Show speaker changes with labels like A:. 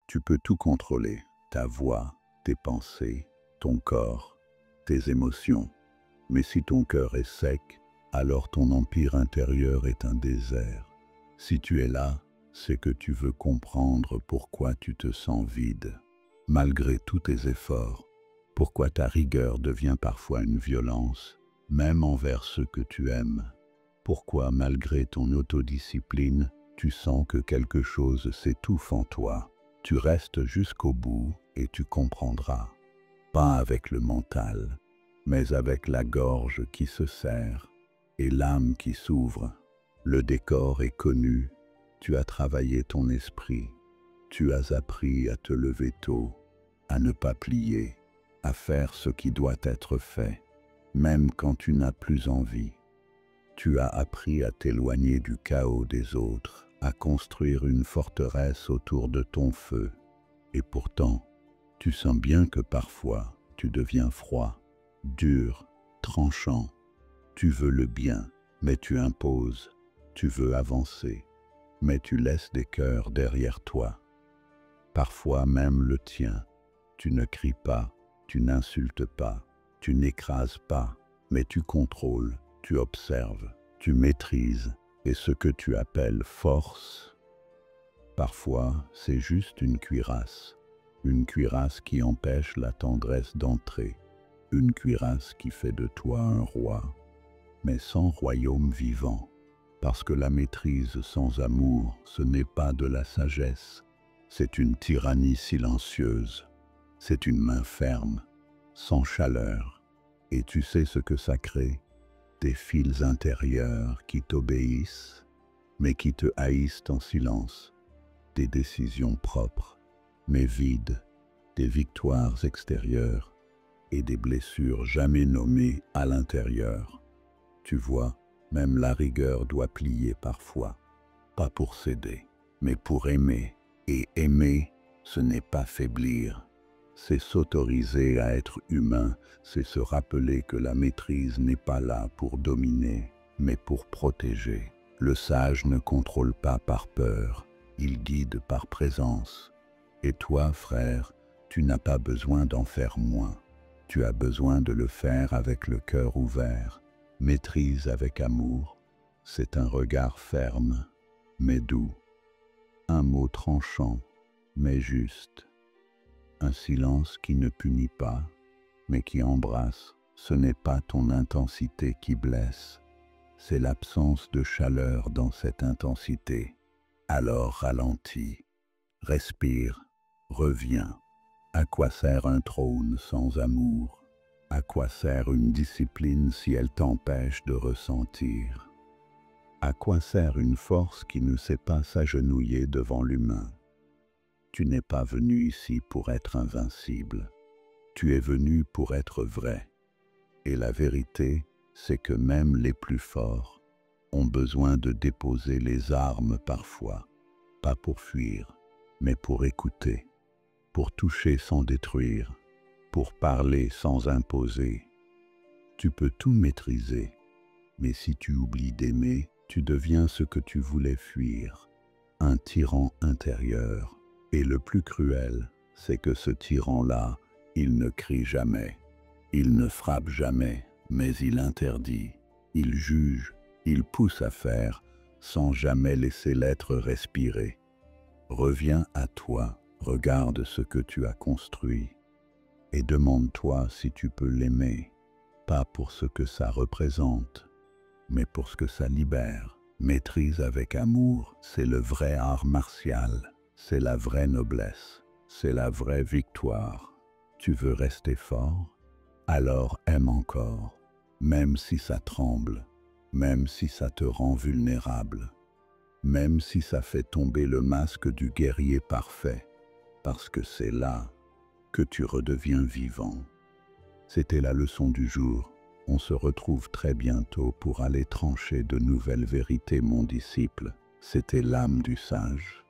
A: Tu peux tout contrôler, ta voix, tes pensées, ton corps, tes émotions. Mais si ton cœur est sec, alors ton empire intérieur est un désert. Si tu es là, c'est que tu veux comprendre pourquoi tu te sens vide. Malgré tous tes efforts, pourquoi ta rigueur devient parfois une violence, même envers ceux que tu aimes. Pourquoi, malgré ton autodiscipline, tu sens que quelque chose s'étouffe en toi. Tu restes jusqu'au bout et tu comprendras. Pas avec le mental, mais avec la gorge qui se serre et l'âme qui s'ouvre. Le décor est connu, tu as travaillé ton esprit, tu as appris à te lever tôt, à ne pas plier, à faire ce qui doit être fait, même quand tu n'as plus envie. Tu as appris à t'éloigner du chaos des autres, à construire une forteresse autour de ton feu. Et pourtant, tu sens bien que parfois, tu deviens froid, dur, tranchant. Tu veux le bien, mais tu imposes. Tu veux avancer, mais tu laisses des cœurs derrière toi. Parfois même le tien. Tu ne cries pas, tu n'insultes pas, tu n'écrases pas, mais tu contrôles, tu observes, tu maîtrises. Et ce que tu appelles force, parfois c'est juste une cuirasse qui empêche la tendresse d'entrer, une cuirasse qui fait de toi un roi, mais sans royaume vivant, parce que la maîtrise sans amour, ce n'est pas de la sagesse, c'est une tyrannie silencieuse, c'est une main ferme, sans chaleur, et tu sais ce que ça crée? Des fils intérieurs qui t'obéissent, mais qui te haïssent en silence, des décisions propres, mais vides, des victoires extérieures et des blessures jamais nommées à l'intérieur. Tu vois, même la rigueur doit plier parfois, pas pour céder, mais pour aimer. Et aimer, ce n'est pas faiblir. C'est s'autoriser à être humain, c'est se rappeler que la maîtrise n'est pas là pour dominer, mais pour protéger. Le sage ne contrôle pas par peur, il guide par présence. Et toi, frère, tu n'as pas besoin d'en faire moins. Tu as besoin de le faire avec le cœur ouvert. Maîtrise avec amour. C'est un regard ferme, mais doux. Un mot tranchant, mais juste. Un silence qui ne punit pas, mais qui embrasse. Ce n'est pas ton intensité qui blesse, c'est l'absence de chaleur dans cette intensité. Alors ralentis, respire, reviens. À quoi sert un trône sans amour? À quoi sert une discipline si elle t'empêche de ressentir? À quoi sert une force qui ne sait pas s'agenouiller devant l'humain? Tu n'es pas venu ici pour être invincible. Tu es venu pour être vrai. Et la vérité, c'est que même les plus forts ont besoin de déposer les armes parfois, pas pour fuir, mais pour écouter, pour toucher sans détruire, pour parler sans imposer. Tu peux tout maîtriser, mais si tu oublies d'aimer, tu deviens ce que tu voulais fuir, un tyran intérieur. Et le plus cruel, c'est que ce tyran-là, il ne crie jamais, il ne frappe jamais, mais il interdit, il juge, il pousse à faire, sans jamais laisser l'être respirer. Reviens à toi, regarde ce que tu as construit, et demande-toi si tu peux l'aimer, pas pour ce que ça représente, mais pour ce que ça libère. Maîtrise avec amour, c'est le vrai art martial. C'est la vraie noblesse, c'est la vraie victoire. Tu veux rester fort? Alors aime encore, même si ça tremble, même si ça te rend vulnérable, même si ça fait tomber le masque du guerrier parfait, parce que c'est là que tu redeviens vivant. C'était la leçon du jour. On se retrouve très bientôt pour aller trancher de nouvelles vérités, mon disciple. C'était l'âme du sage.